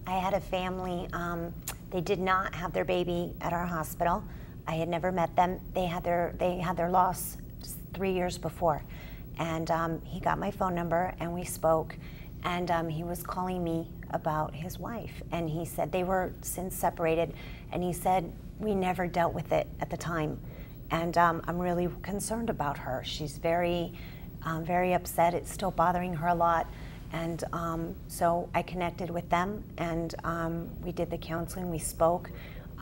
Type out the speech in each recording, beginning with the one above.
I had a family, they did not have their baby at our hospital. I had never met them. They had their loss 3 years before. And he got my phone number and we spoke, and he was calling me about his wife. And he said they were since separated, and he said, we never dealt with it at the time. And I'm really concerned about her. She's very upset. It's still bothering her a lot. And so I connected with them, and we did the counseling, we spoke.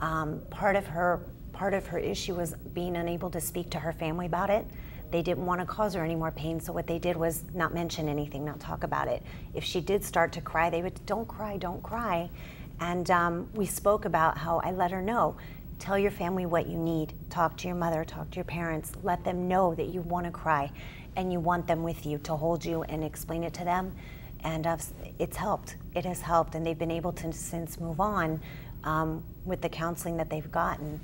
Part of her issue was being unable to speak to her family about it. They didn't want to cause her any more pain, so what they did was not mention anything, not talk about it. If she did start to cry, they would, don't cry, don't cry. And we spoke about how I let her know, tell your family what you need, talk to your mother, talk to your parents, let them know that you want to cry and you want them with you to hold you and explain it to them. And it's helped, it has helped, and they've been able to since move on with the counseling that they've gotten.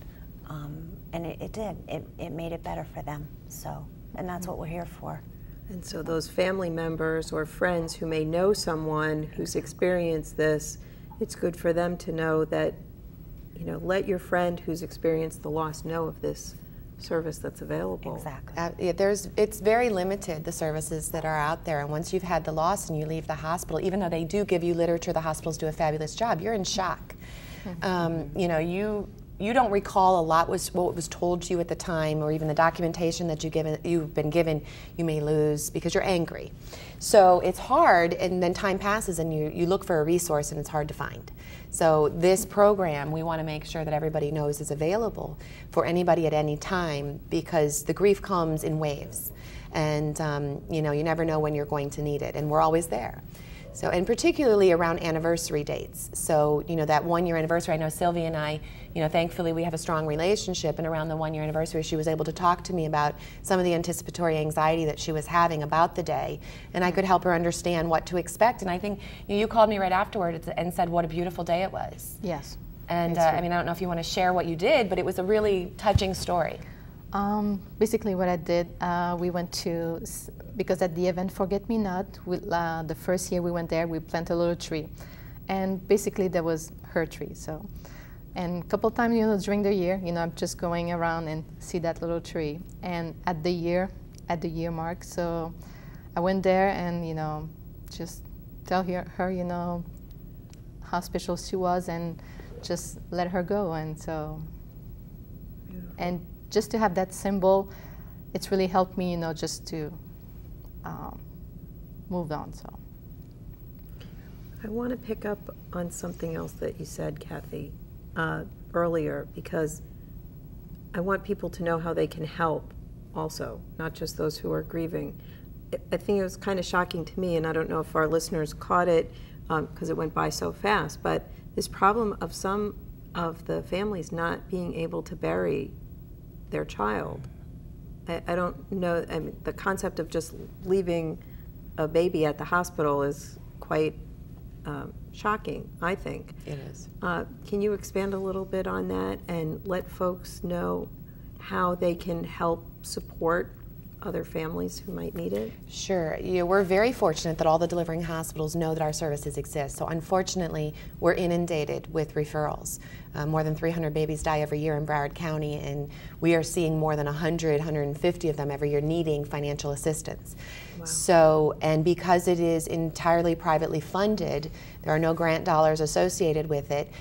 And it did, it made it better for them, so. And that's what we're here for. And so those family members or friends who may know someone who's experienced this, it's good for them to know that, you know, let your friend who's experienced the loss know of this service that's available. Exactly. It's very limited, the services that are out there, and once you've had the loss and you leave the hospital, even though they do give you literature, the hospitals do a fabulous job, you're in shock. You know, you don't recall a lot what was told to you at the time, or even the documentation that you've been given, you may lose because you're angry. So it's hard, and then time passes and you look for a resource and it's hard to find. So this program, we want to make sure that everybody knows is available for anybody at any time, because the grief comes in waves. And you know, you never know when you're going to need it, and we're always there. So, and particularly around anniversary dates. So, you know, that 1 year anniversary, I know Sylvie and I, you know, thankfully we have a strong relationship, and around the 1 year anniversary she was able to talk to me about some of the anticipatory anxiety that she was having about the day, and I could help her understand what to expect. And I think you called me right afterward and said what a beautiful day it was. Yes. And I mean, I don't know if you want to share what you did, but it was a really touching story. Basically what I did, we went to, because at the event Forget Me Not, the first year we went there, we planted a little tree. And basically that was her tree. So, and a couple times, you know, during the year, you know, I'm just going around and see that little tree. And at the year mark, so I went there and, you know, just tell her, you know, how special she was, and just let her go. And so, and just to have that symbol, it's really helped me, you know, just to move on. So I want to pick up on something else that you said, Kathy, earlier, because I want people to know how they can help also, not just those who are grieving. I think it was kind of shocking to me, and I don't know if our listeners caught it because it went by so fast, but this problem of some of the families not being able to bury their child. I don't know, I mean, the concept of just leaving a baby at the hospital is quite shocking, I think. It is. Can you expand a little bit on that and let folks know how they can help support other families who might need it? Sure. You know, we're very fortunate that all the delivering hospitals know that our services exist. So unfortunately, we're inundated with referrals. More than 300 babies die every year in Broward County, and we are seeing more than 100, 150 of them every year needing financial assistance. Wow. So, and because it is entirely privately funded, there are no grant dollars associated with it,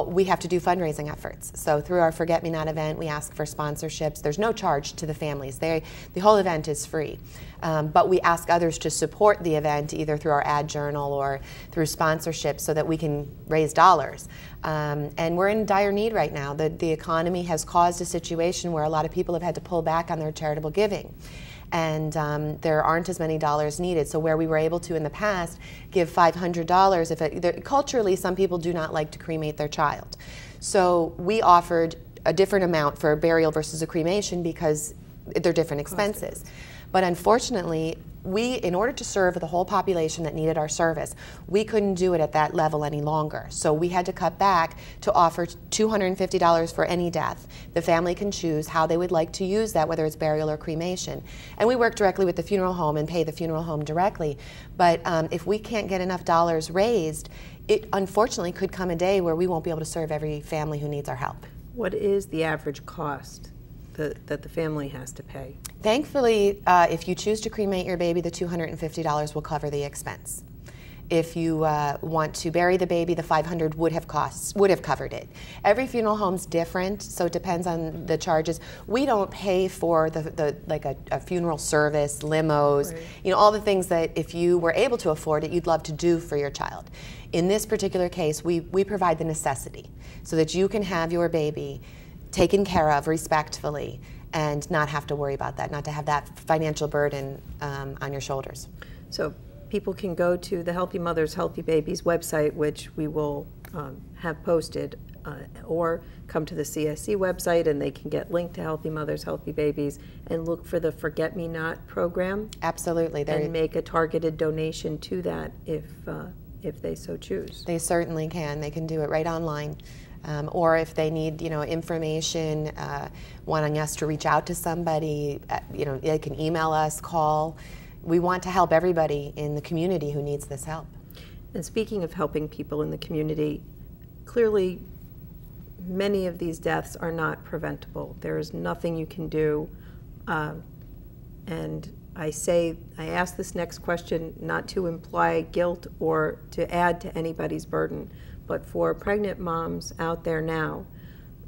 we have to do fundraising efforts. So through our Forget Me Not event, we ask for sponsorships. There's no charge to the families. The whole event is free. But we ask others to support the event either through our ad journal or through sponsorship so that we can raise dollars. And we're in dire need right now. The economy has caused a situation where a lot of people have had to pull back on their charitable giving. And there aren't as many dollars needed. So where we were able to in the past give $500, culturally some people do not like to cremate their child. So we offered a different amount for a burial versus a cremation because they're different expenses. But unfortunately, in order to serve the whole population that needed our service, we couldn't do it at that level any longer. So we had to cut back to offer $250 for any death. The family can choose how they would like to use that, whether it's burial or cremation. And we work directly with the funeral home and pay the funeral home directly. But if we can't get enough dollars raised, it unfortunately could come a day where we won't be able to serve every family who needs our help. What is the average cost that the family has to pay? Thankfully, if you choose to cremate your baby, the $250 will cover the expense. If you want to bury the baby, the $500 would have covered it. Every funeral home's different, so it depends on the charges. We don't pay for like a funeral service, limos, right. You know, all the things that if you were able to afford it, you'd love to do for your child. In this particular case, we provide the necessity so that you can have your baby taken care of respectfully and not have to worry about that, not to have that financial burden on your shoulders. So people can go to the Healthy Mothers, Healthy Babies website, which we will have posted, or come to the CSC website and they can get linked to Healthy Mothers, Healthy Babies and look for the Forget Me Not program. Absolutely. And make a targeted donation to that if they so choose. They certainly can. They can do it right online. Or if they need, information, wanting us to reach out to somebody, they can email us, call. We want to help everybody in the community who needs this help. And speaking of helping people in the community, clearly many of these deaths are not preventable. There is nothing you can do. And I ask this next question not to imply guilt or to add to anybody's burden, but for pregnant moms out there now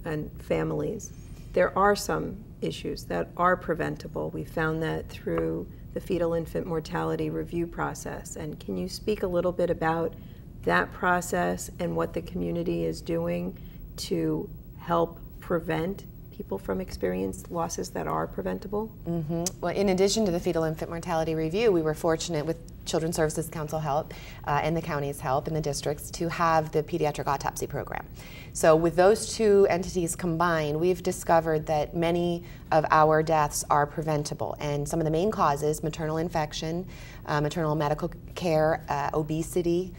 and families, there are some issues that are preventable. We found that through the fetal infant mortality review process. And can you speak a little bit about that process and what the community is doing to help prevent people from experiencing losses that are preventable? Mm-hmm. Well, in addition to the fetal infant mortality review, we were fortunate with Children's Services Council help and the county's help and the districts to have the pediatric autopsy program. So with those two entities combined, we've discovered that many of our deaths are preventable. And some of the main causes, maternal infection, maternal medical care, obesity,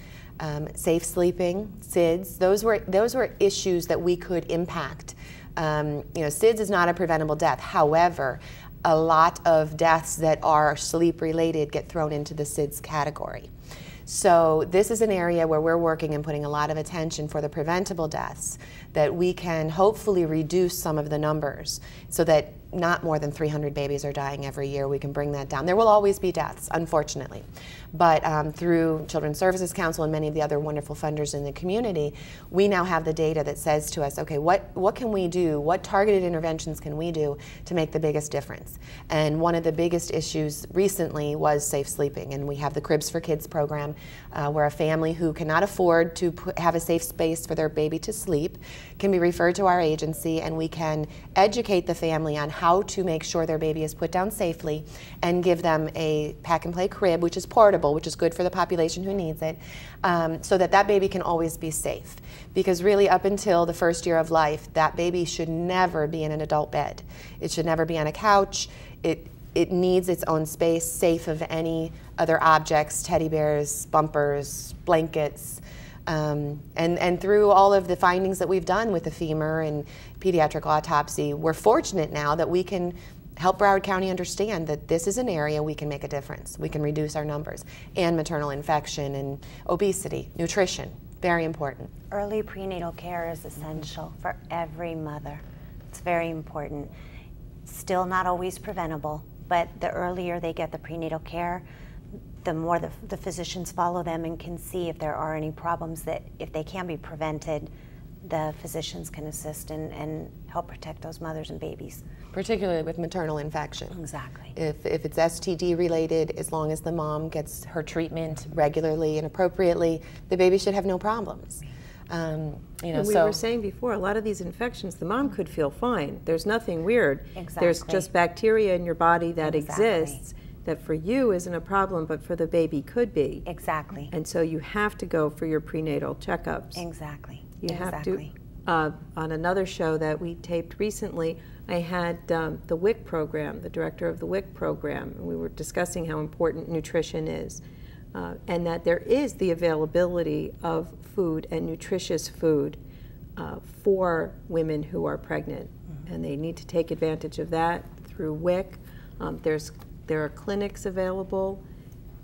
safe sleeping, SIDS, those were issues that we could impact. SIDS is not a preventable death. However, a lot of deaths that are sleep-related get thrown into the SIDS category. So this is an area where we're working and putting a lot of attention for the preventable deaths, that we can hopefully reduce some of the numbers so that not more than 300 babies are dying every year. We can bring that down. There will always be deaths, unfortunately. But through Children's Services Council and many of the other wonderful funders in the community, we now have the data that says to us, okay, what can we do? What targeted interventions can we do to make the biggest difference? And one of the biggest issues recently was safe sleeping. And we have the Cribs for Kids program where a family who cannot afford to have a safe space for their baby to sleep can be referred to our agency, and we can educate the family on how to make sure their baby is put down safely and give them a pack-and-play crib, which is portable, which is good for the population who needs it, so that that baby can always be safe. Because really up until the first year of life, that baby should never be in an adult bed. It should never be on a couch. It needs its own space, safe of any other objects, teddy bears, bumpers, blankets. And through all of the findings that we've done with the femur and pediatric autopsy, we're fortunate now that we can help Broward County understand that this is an area we can make a difference. We can reduce our numbers. And maternal infection and obesity, nutrition, very important. Early prenatal care is essential for every mother. It's very important. Still not always preventable, but the earlier they get the prenatal care, the more the physicians follow them and can see if there are any problems that, if they can be prevented, the physicians can assist and help protect those mothers and babies. Particularly with maternal infection. Exactly. If it's STD related, as long as the mom gets her treatment regularly and appropriately, the baby should have no problems. And we were saying before, a lot of these infections, the mom could feel fine. There's nothing weird. Exactly. There's just bacteria in your body that exists that for you isn't a problem, but for the baby could be. Exactly. And so you have to go for your prenatal checkups. Exactly. You have to. On another show that we taped recently, I had the WIC program, the director of the WIC program, and we were discussing how important nutrition is, and that there is the availability of food and nutritious food for women who are pregnant, and they need to take advantage of that through WIC. There are clinics available.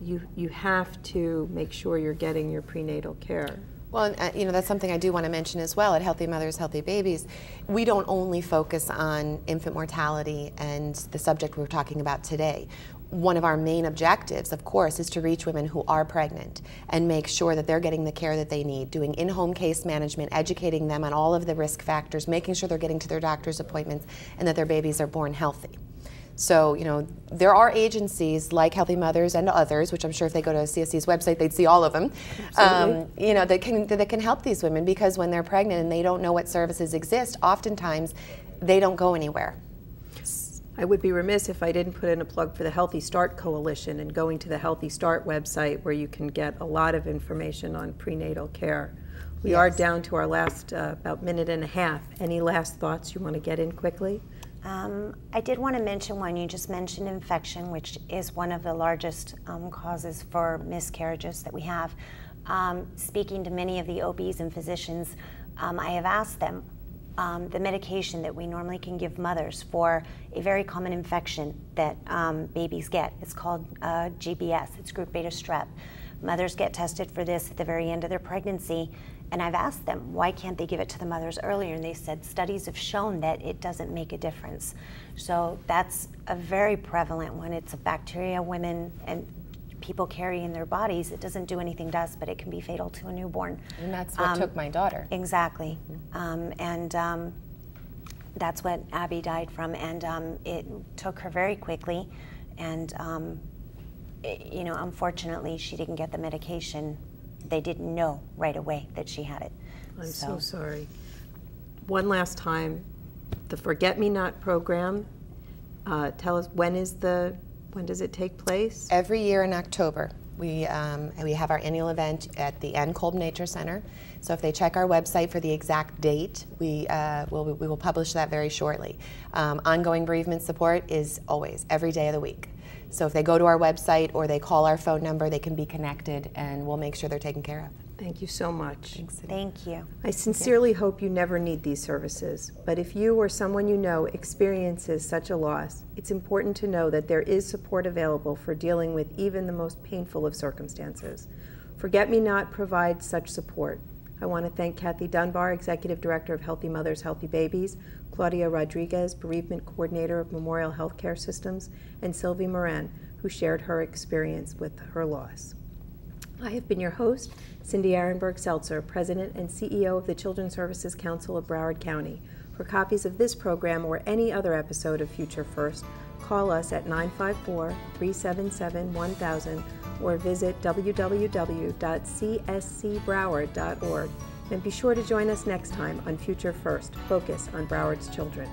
You have to make sure you're getting your prenatal care. Well, and, you know, that's something I do want to mention as well. At Healthy Mothers, Healthy Babies, we don't only focus on infant mortality and the subject we're talking about today. One of our main objectives, of course, is to reach women who are pregnant and make sure that they're getting the care that they need, doing in-home case management, educating them on all of the risk factors, making sure they're getting to their doctor's appointments, and that their babies are born healthy. So, you know, there are agencies like Healthy Mothers and others, which I'm sure if they go to CSC's website, they'd see all of them, you know, that can help these women, because when they're pregnant and they don't know what services exist, oftentimes they don't go anywhere. I would be remiss if I didn't put in a plug for the Healthy Start Coalition and going to the Healthy Start website, where you can get a lot of information on prenatal care. We are down to our last about minute and a half. Any last thoughts you want to get in quickly? I did want to mention one. You just mentioned infection, which is one of the largest causes for miscarriages that we have. Speaking to many of the OBs and physicians, I have asked them the medication that we normally can give mothers for a very common infection that babies get. It's called GBS. It's group beta strep. Mothers get tested for this at the very end of their pregnancy, and I've asked them, why can't they give it to the mothers earlier? And they said studies have shown that it doesn't make a difference. So that's a very prevalent one. It's a bacteria women and people carry in their bodies. It doesn't do anything to us, but it can be fatal to a newborn. And that's what took my daughter. Exactly. That's what Abby died from, and it took her very quickly, and you know, unfortunately, she didn't get the medication. They didn't know right away that she had it. I'm so sorry. One last time, the Forget Me Not program. Tell us, when does it take place? Every year in October. We have our annual event at the Ann Kolb Nature Center. So if they check our website for the exact date, we will publish that very shortly. Ongoing bereavement support is always, every day of the week. So if they go to our website or they call our phone number, they can be connected, and we'll make sure they're taken care of. Thank you so much. Thanks. Thank you. I sincerely hope you never need these services, but if you or someone you know experiences such a loss, it's important to know that there is support available for dealing with even the most painful of circumstances. Forget Me Not provides such support. I want to thank Kathy Dunbar, Executive Director of Healthy Mothers, Healthy Babies, Claudia Rodriguez, Bereavement Coordinator of Memorial Healthcare Systems, and Sylvie Moran, who shared her experience with her loss. I have been your host, Cindy Ehrenberg-Seltzer, President and CEO of the Children's Services Council of Broward County. For copies of this program or any other episode of Future First, call us at 954-377-1000 or visit www.cscbroward.org. And be sure to join us next time on Future First, Focus on Broward's Children.